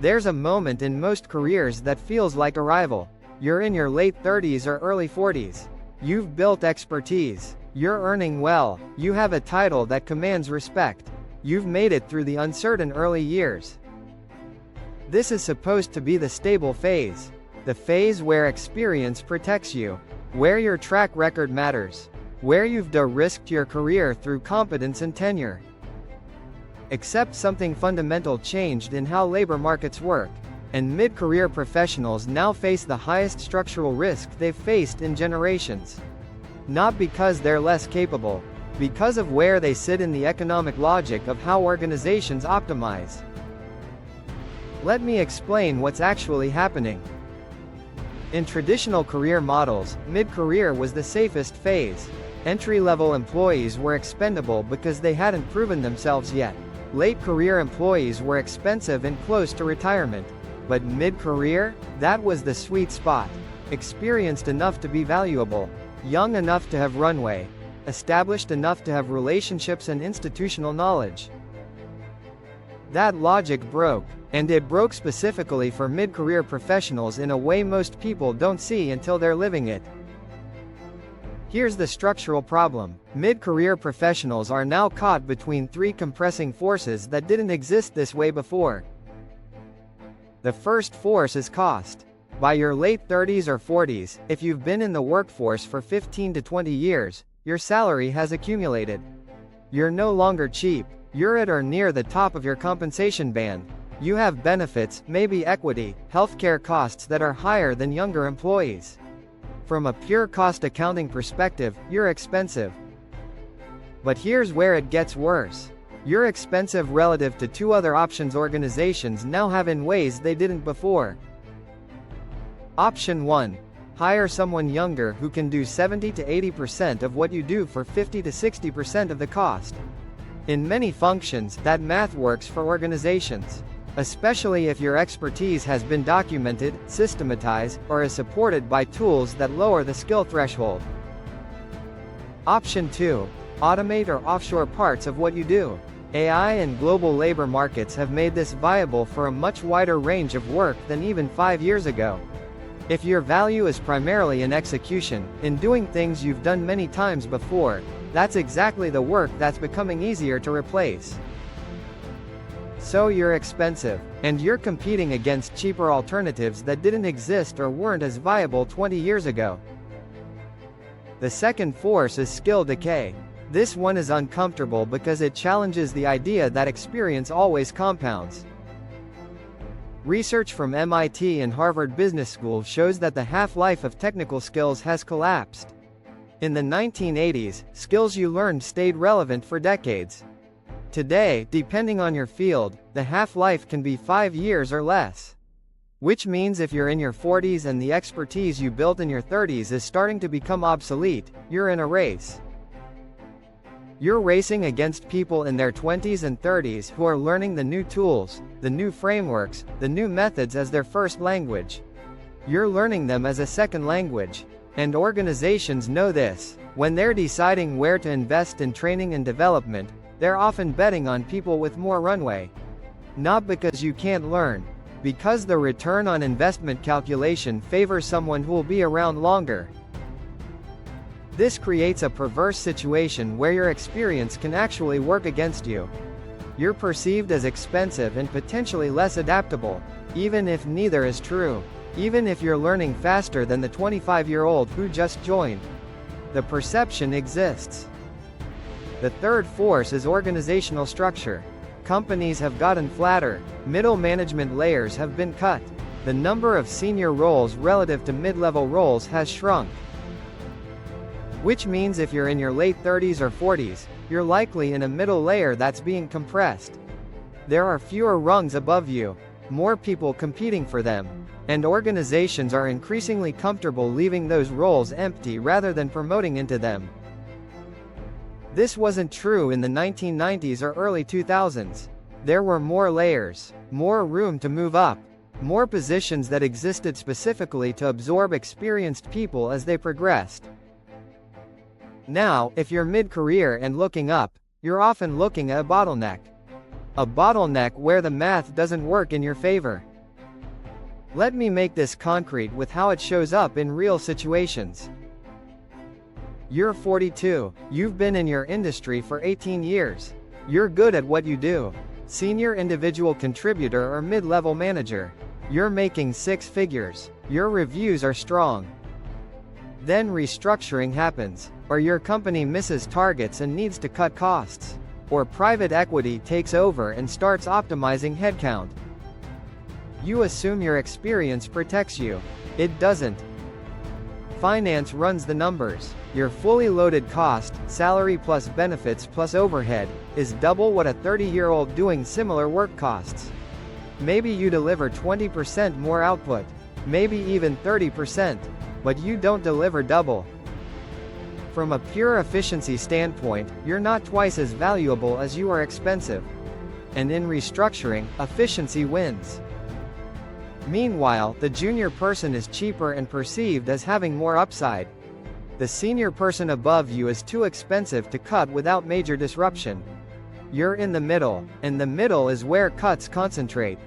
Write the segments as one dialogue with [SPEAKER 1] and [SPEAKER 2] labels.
[SPEAKER 1] There's a moment in most careers that feels like arrival. You're in your late 30s or early 40s. You've built expertise. You're earning well. You have a title that commands respect. You've made it through the uncertain early years. This is supposed to be the stable phase. The phase where experience protects you. Where your track record matters. Where you've de-risked your career through competence and tenure. Except something fundamental changed in how labor markets work, and mid-career professionals now face the highest structural risk they've faced in generations. Not because they're less capable, because of where they sit in the economic logic of how organizations optimize. Let me explain what's actually happening. In traditional career models, mid-career was the safest phase. Entry-level employees were expendable because they hadn't proven themselves yet. Late career employees were expensive and close to retirement. But mid-career? That was the sweet spot. Experienced enough to be valuable. Young enough to have runway. Established enough to have relationships and institutional knowledge. That logic broke. And it broke specifically for mid-career professionals in a way most people don't see until they're living it. Here's the structural problem. Mid-career professionals are now caught between three compressing forces that didn't exist this way before. The first force is cost. By your late 30s or 40s, if you've been in the workforce for 15 to 20 years, your salary has accumulated. You're no longer cheap. You're at or near the top of your compensation band. You have benefits, maybe equity, healthcare costs that are higher than younger employees. From a pure cost accounting perspective, you're expensive. But here's where it gets worse. You're expensive relative to two other options organizations now have in ways they didn't before. Option 1. Hire someone younger who can do 70 to 80% of what you do for 50 to 60% of the cost. In many functions, that math works for organizations. Especially if your expertise has been documented, systematized, or is supported by tools that lower the skill threshold. Option 2. Automate or offshore parts of what you do. AI and global labor markets have made this viable for a much wider range of work than even 5 years ago. If your value is primarily in execution, in doing things you've done many times before, that's exactly the work that's becoming easier to replace. So you're expensive, and you're competing against cheaper alternatives that didn't exist or weren't as viable 20 years ago. The second force is skill decay. This one is uncomfortable because it challenges the idea that experience always compounds. Research from MIT and Harvard Business School shows that the half-life of technical skills has collapsed. In the 1980s, skills you learned stayed relevant for decades. Today, depending on your field, the half-life can be 5 years or less. Which means if you're in your 40s and the expertise you built in your 30s is starting to become obsolete, you're in a race. You're racing against people in their 20s and 30s who are learning the new tools, the new frameworks, the new methods as their first language. You're learning them as a second language. And organizations know this. When they're deciding where to invest in training and development, they're often betting on people with more runway. Not because you can't learn. Because the return on investment calculation favors someone who'll be around longer. This creates a perverse situation where your experience can actually work against you. You're perceived as expensive and potentially less adaptable, even if neither is true. Even if you're learning faster than the 25-year-old who just joined. The perception exists. The third force is organizational structure. Companies have gotten flatter. Middle management layers have been cut. The number of senior roles relative to mid-level roles has shrunk. Which means if you're in your late 30s or 40s, you're likely in a middle layer that's being compressed. There are fewer rungs above you, more people competing for them, and organizations are increasingly comfortable leaving those roles empty rather than promoting into them. This wasn't true in the 1990s or early 2000s. There were more layers, more room to move up, more positions that existed specifically to absorb experienced people as they progressed. Now, if you're mid-career and looking up, you're often looking at a bottleneck. A bottleneck where the math doesn't work in your favor. Let me make this concrete with how it shows up in real situations. You're 42. You've been in your industry for 18 years. You're good at what you do. Senior individual contributor or mid-level manager. You're making six figures. Your reviews are strong. Then restructuring happens, or your company misses targets and needs to cut costs, or private equity takes over and starts optimizing headcount. You assume your experience protects you. It doesn't. Finance runs the numbers. Your fully loaded cost, salary plus benefits plus overhead, is double what a 30-year-old doing similar work costs. Maybe you deliver 20% more output. Maybe even 30%. But you don't deliver double. From a pure efficiency standpoint, you're not twice as valuable as you are expensive. And in restructuring, efficiency wins. Meanwhile, the junior person is cheaper and perceived as having more upside. The senior person above you is too expensive to cut without major disruption. You're in the middle, and the middle is where cuts concentrate.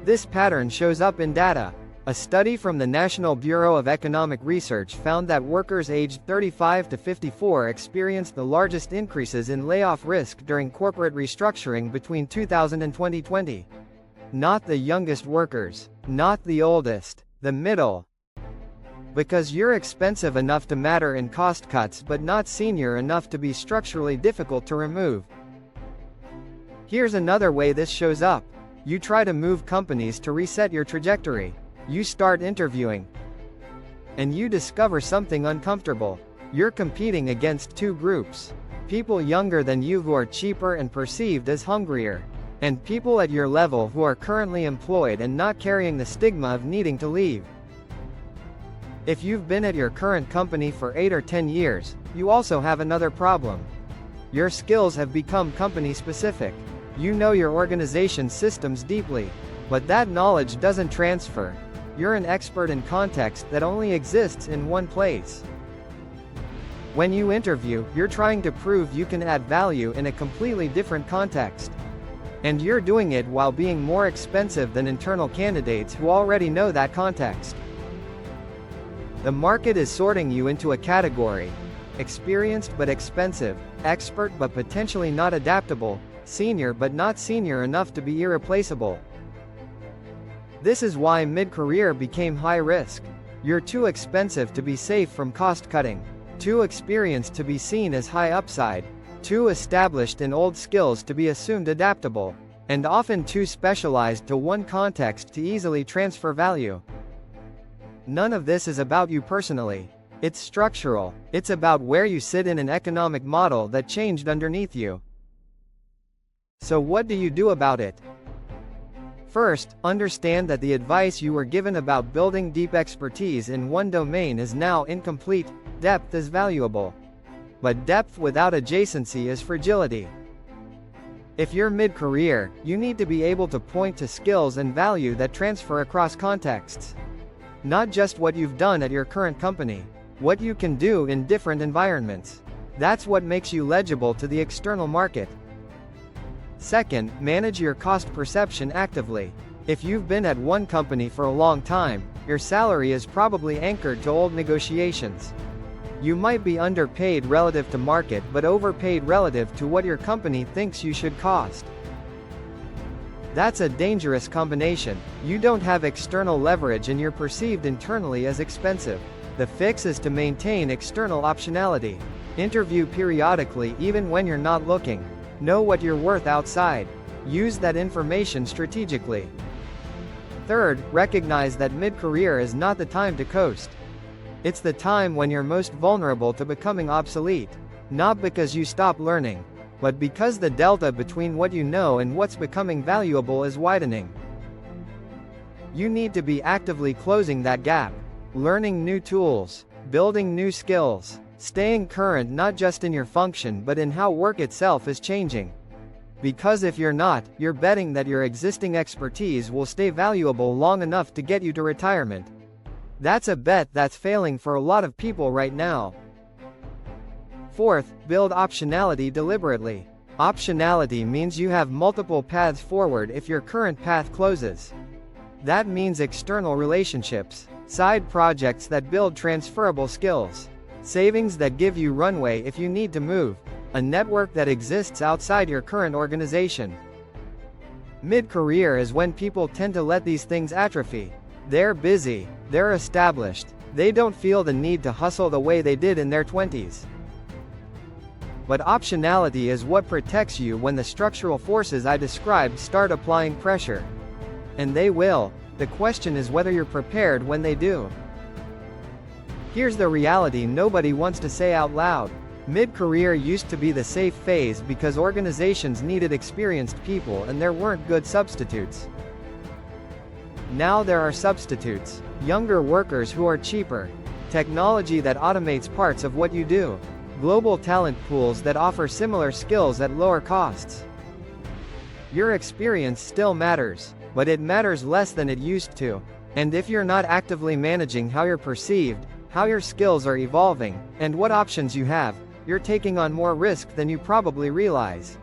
[SPEAKER 1] This pattern shows up in data. A study from the National Bureau of Economic Research found that workers aged 35 to 54 experienced the largest increases in layoff risk during corporate restructuring between 2000 and 2020. Not the youngest workers, not the oldest, the middle. Because you're expensive enough to matter in cost cuts but not senior enough to be structurally difficult to remove. Here's another way this shows up. You try to move companies to reset your trajectory. You start interviewing. And you discover something uncomfortable. You're competing against two groups. People younger than you who are cheaper and perceived as hungrier. And people at your level who are currently employed and not carrying the stigma of needing to leave. If you've been at your current company for 8 or 10 years, you also have another problem. Your skills have become company-specific. You know your organization's systems deeply. But that knowledge doesn't transfer. You're an expert in context that only exists in one place. When you interview, you're trying to prove you can add value in a completely different context. And you're doing it while being more expensive than internal candidates who already know that context. The market is sorting you into a category: experienced but expensive, expert but potentially not adaptable, senior but not senior enough to be irreplaceable. This is why mid-career became high risk. You're too expensive to be safe from cost cutting, too experienced to be seen as high upside, too established in old skills to be assumed adaptable, and often too specialized to one context to easily transfer value. None of this is about you personally. It's structural. It's about where you sit in an economic model that changed underneath you. So what do you do about it? First, understand that the advice you were given about building deep expertise in one domain is now incomplete. Depth is valuable. But depth without adjacency is fragility. If you're mid-career, you need to be able to point to skills and value that transfer across contexts. Not just what you've done at your current company. What you can do in different environments. That's what makes you legible to the external market. Second, manage your cost perception actively. If you've been at one company for a long time, your salary is probably anchored to old negotiations. You might be underpaid relative to market but overpaid relative to what your company thinks you should cost. That's a dangerous combination. You don't have external leverage and you're perceived internally as expensive. The fix is to maintain external optionality. Interview periodically even when you're not looking. Know what you're worth outside. Use that information strategically. Third, recognize that mid-career is not the time to coast. It's the time when you're most vulnerable to becoming obsolete. Not because you stop learning, but because the delta between what you know and what's becoming valuable is widening. You need to be actively closing that gap. Learning new tools, building new skills, staying current not just in your function but in how work itself is changing. Because if you're not, you're betting that your existing expertise will stay valuable long enough to get you to retirement. That's a bet that's failing for a lot of people right now. Fourth, build optionality deliberately. Optionality means you have multiple paths forward if your current path closes. That means external relationships, side projects that build transferable skills, savings that give you runway if you need to move, a network that exists outside your current organization. Mid-career is when people tend to let these things atrophy. They're busy, they're established, they don't feel the need to hustle the way they did in their 20s. But optionality is what protects you when the structural forces I described start applying pressure. And they will. The question is whether you're prepared when they do. Here's the reality nobody wants to say out loud. Mid-career used to be the safe phase because organizations needed experienced people and there weren't good substitutes. Now there are substitutes. Younger workers who are cheaper. Technology that automates parts of what you do. Global talent pools that offer similar skills at lower costs. Your experience still matters, but it matters less than it used to. And if you're not actively managing how you're perceived, how your skills are evolving, and what options you have, you're taking on more risk than you probably realize.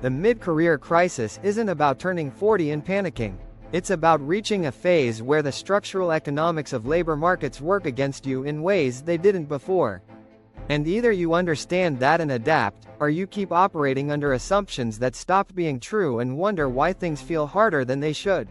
[SPEAKER 1] The mid-career crisis isn't about turning 40 and panicking. It's about reaching a phase where the structural economics of labor markets work against you in ways they didn't before. And either you understand that and adapt, or you keep operating under assumptions that stop being true and wonder why things feel harder than they should.